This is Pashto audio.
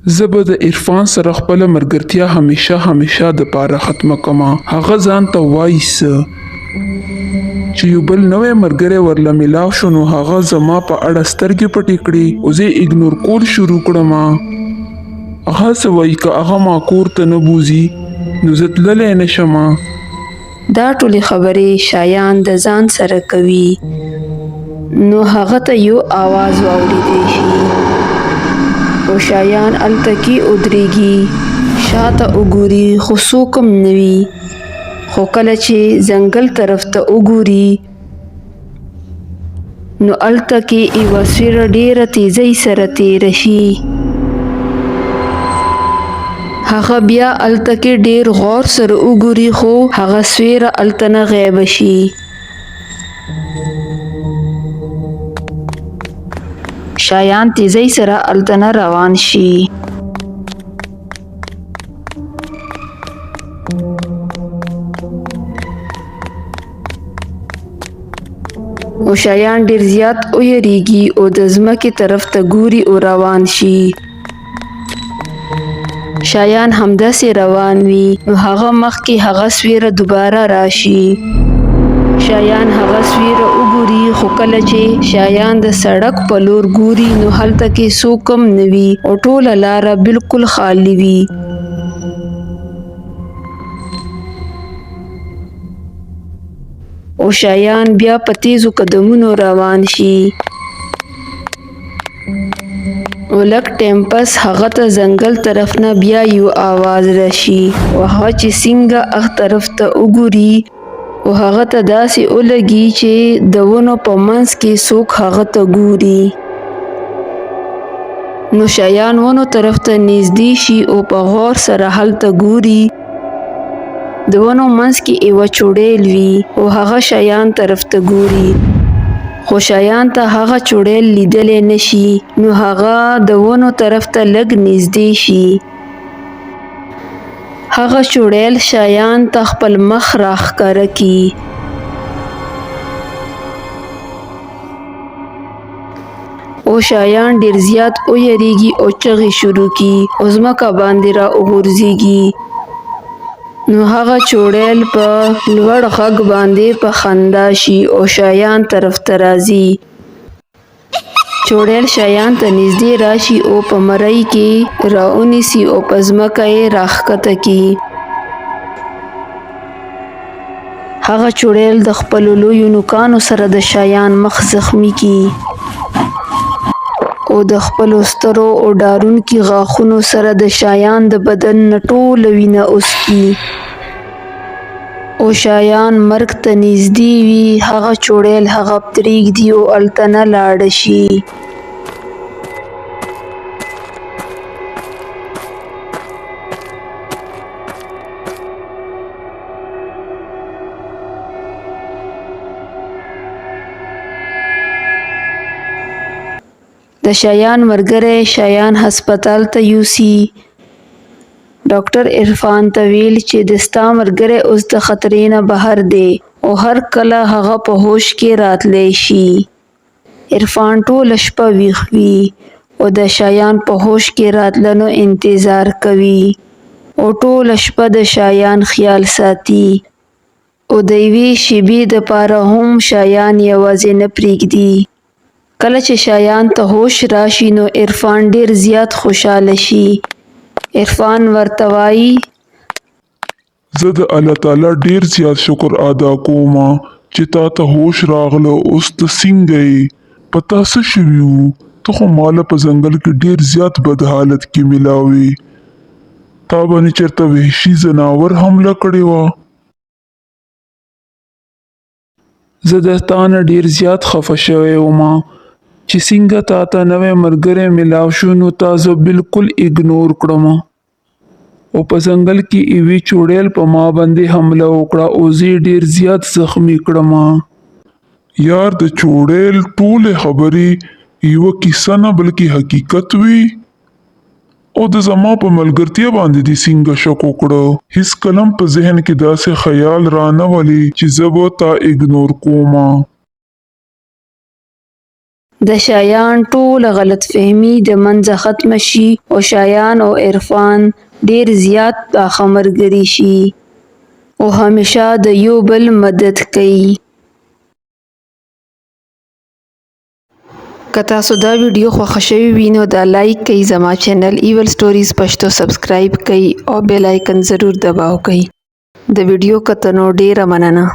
زه به د عرفان سره خپله ملګرتیا همیشه د پاره ختمه کما. هغه ځان ته وایي څه چې یو بل نوی ملګری ورله میلاو شو نو هغه زما په اړه سترګې پټې کړې او زه یې اګنور کول شروع کړم. هغه څه وایي که هغه ما کور ته نه بوځي نو زه تللی نه شم. دا ټولې خبرې شایان د ځان سره کوي نو هغه ته یو آواز واوریدی شي او شایان هلته کې ودرېږي، شاته وګوري خو څوک هم نه وي. خو کله چې ځنګل طرف ته وګوري نو هلته کې یوه سویره ډېره تیزۍ سره تېره شي. هغه بیا هلته کې ډېر غور سره وګوري خو هغه سویره هلته نه غیبه شي. شایان تیزۍ سره هلته نه روان شي. او شایان ډېر زیات ویریږي او د ځمکې طرف ته ګوري او روان شي. شایان همداسې روان وي نو هغه مخکې هغه سویره دوباره راشي. شایان هغه سویره وګوري خو کله چې شایان د سړک په لور ګوري نو هلته کې څوک هم نه وي او ټوله لاره بالکل خالي وي. او شایان بیا په تیزو قدمونو روان شي. او لږ ټیم پس هغه ته ځنګل طرف نه بیا یو آواز راشي او هغه چې څنګه هغه طرف ته وګوري او هغه ته داسې ولګي چې د ونو په منځ کې څوک هغه ته ګوري. نو شایان ونو طرف ته نږدې شي او په غور سره هلته ګوري. د ونو منځ کې یوه چوړیل وي او هغه شایان طرف ته ګوري خو شایان ته هغه چوړیل لیدلی نشي. نو هغه د ونو طرف ته لږ نږدې شي. هغه چوړیل شایان ته خپل مخ راښکاره کړي. او شایان ډېر زیات ویریږي او چغې شروع کړي او ځمکه باندې را وغورځېږي. نو هغه چوړیل په لوړ غږ باندې په خندا شي او شایان طرف ته راځي. چوړیل شایان ته نږدې راشي او په مرۍ کې راونیسي او په ځمکه یې راښکته کړي. هغه چوړیل د خپلو لویو نوکانو سره د شایان مخ زخمي کړي او د خپلو سترو او ډارونکي غاښونو سره د شایان د بدن نه ټوله وینه وڅکي. او شایان مرګ ته نږدې وي هغه چوړیل هغه پرېږدي او هلته نه لاړه شي. د شایان ملګری شایان هسپتال ته یوسي. ډاکټر عرفان ته ویل چې د ستا ملګری اوس د خطرې نه بهر دی او هر کله هغه په هوش کې راتلی شي. عرفان ټوله شپه ویښ وي او د شایان په هوش کې راتلنو انتظار کوي او ټوله شپه د شایان خیال ساتي او د یوې شېبې دپاره هم شایان یوازې نه پرېږدي. کله چې شایان ته هوش راشي نو عرفان ډېر زیات خوشحاله شي. عرفان ورته وایي زه د الله تعالی ډېر زیات شکر ادا کوم چې تا ته هوش راغله. اوس ته څنګه یې؟ په تا څه شوي وو؟ ته خو ماله په ځنګل کې ډېر زیات بد حالت کې میلاوې. تا باندې چېرته وحشي ځناور حمله کړې وه؟ زه د تا نه ډېر زیات خفه شوی وم چې څنګه تا ته نوی ملګری میلاو شو نو تا زه بالکل اګنور کړم او په ځنګل کې یوې چوړیل په ما باندې حمله وکړه او زه یې ډېر زیات زخمي کړم. یار د چوړیل ټولې خبرې یوه کیسه نه بلکې حقیقت وي او د زما په ملګرتیا باندې دې څنګه شک وکړه؟ هیڅ کلم په ذهن کې داسې خیال را نه ولي چې زه به تا اګنور کوم. د شایان ټول غلط فهمي د منځه ختم شي او شایان او عرفان ډیر زیات پاخه ملګري شي او همیشه د یو بل مدد کوي. که تاسو دا ویډیو خوښه شوی وي نو دا لایک کړئ، زما چینل ایول سټوریز پښتو سبسکرایب کړئ او بیل آیکن ضرور دباو کړئ. د ویډیو کتنو ډیره مننه.